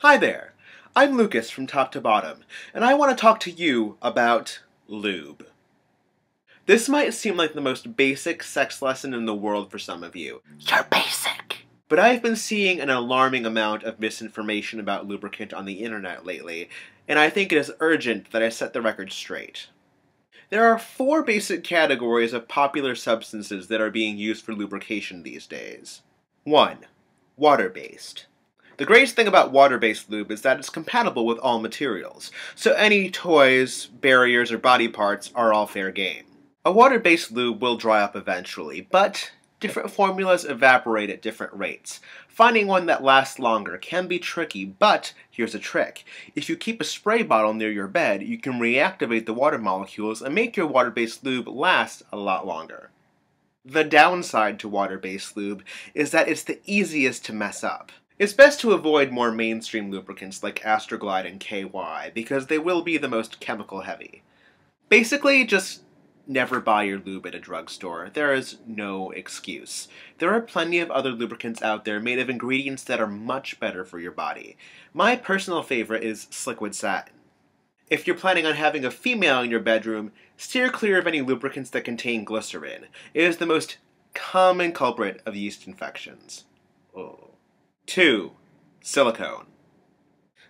Hi there, I'm Lucas from Top to Bottom, and I want to talk to you about lube. This might seem like the most basic sex lesson in the world for some of you. You're basic. But I've been seeing an alarming amount of misinformation about lubricant on the internet lately, and I think it is urgent that I set the record straight. There are 4 basic categories of popular substances that are being used for lubrication these days. 1. Water-based. The greatest thing about water-based lube is that it's compatible with all materials, so any toys, barriers, or body parts are all fair game. A water-based lube will dry up eventually, but different formulas evaporate at different rates. Finding one that lasts longer can be tricky, but here's a trick. If you keep a spray bottle near your bed, you can reactivate the water molecules and make your water-based lube last a lot longer. The downside to water-based lube is that it's the easiest to mess up. It's best to avoid more mainstream lubricants like Astroglide and KY because they will be the most chemical heavy. Basically, just never buy your lube at a drugstore. There is no excuse. There are plenty of other lubricants out there made of ingredients that are much better for your body. My personal favorite is Sliquid Satin. If you're planning on having a female in your bedroom, steer clear of any lubricants that contain glycerin. It is the most common culprit of yeast infections. 2. Silicone.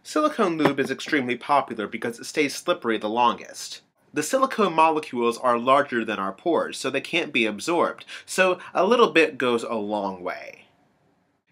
Silicone lube is extremely popular because it stays slippery the longest. The silicone molecules are larger than our pores, so they can't be absorbed, so a little bit goes a long way.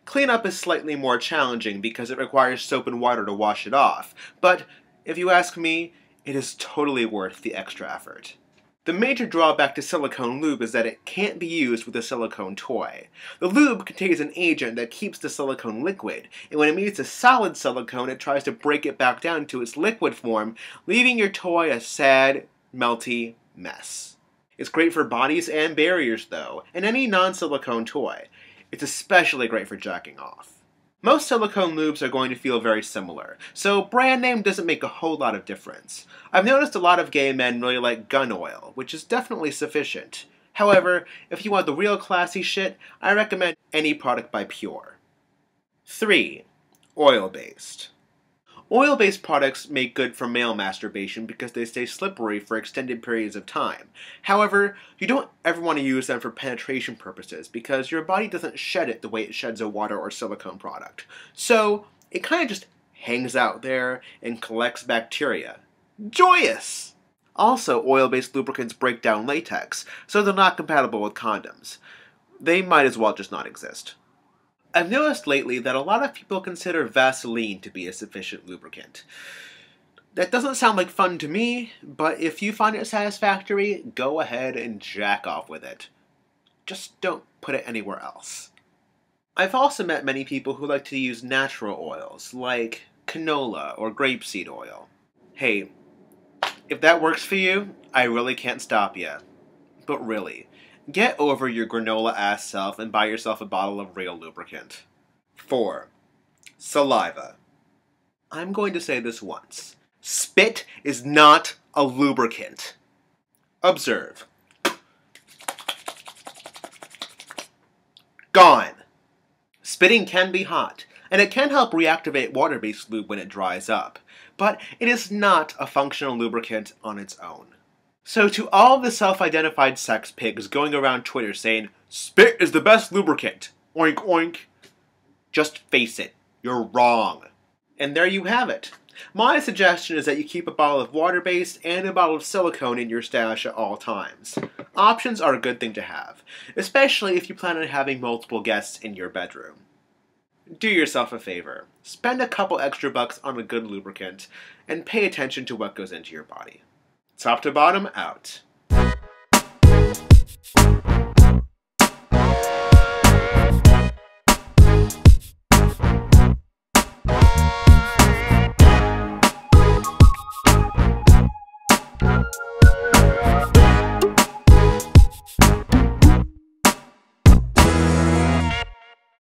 Cleanup is slightly more challenging because it requires soap and water to wash it off, but if you ask me, it is totally worth the extra effort. The major drawback to silicone lube is that it can't be used with a silicone toy. The lube contains an agent that keeps the silicone liquid, and when it meets a solid silicone, it tries to break it back down to its liquid form, leaving your toy a sad, melty mess. It's great for bodies and barriers, though, and any non-silicone toy. It's especially great for jacking off. Most silicone lubes are going to feel very similar, so brand name doesn't make a whole lot of difference. I've noticed a lot of gay men really like gun oil, which is definitely sufficient. However, if you want the real classy shit, I recommend any product by Pure. 3. Oil-based. Oil-based products make good for male masturbation because they stay slippery for extended periods of time. However, you don't ever want to use them for penetration purposes because your body doesn't shed it the way it sheds a water or silicone product. So, it kind of just hangs out there and collects bacteria. Joyous! Also, oil-based lubricants break down latex, so they're not compatible with condoms. They might as well just not exist. I've noticed lately that a lot of people consider Vaseline to be a sufficient lubricant. That doesn't sound like fun to me, but if you find it satisfactory, go ahead and jack off with it. Just don't put it anywhere else. I've also met many people who like to use natural oils, like canola or grapeseed oil. Hey, if that works for you, I really can't stop you. But really, get over your granola-ass self and buy yourself a bottle of real lubricant. 4. Saliva. I'm going to say this once. Spit is not a lubricant. Observe. Gone. Spitting can be hot, and it can help reactivate water-based lube when it dries up, but it is not a functional lubricant on its own. So to all the self-identified sex pigs going around Twitter saying, "Spit is the best lubricant," oink oink, just face it, you're wrong. And there you have it. My suggestion is that you keep a bottle of water-based and a bottle of silicone in your stash at all times. Options are a good thing to have, especially if you plan on having multiple guests in your bedroom. Do yourself a favor, spend a couple extra bucks on a good lubricant, and pay attention to what goes into your body. Top to bottom, out.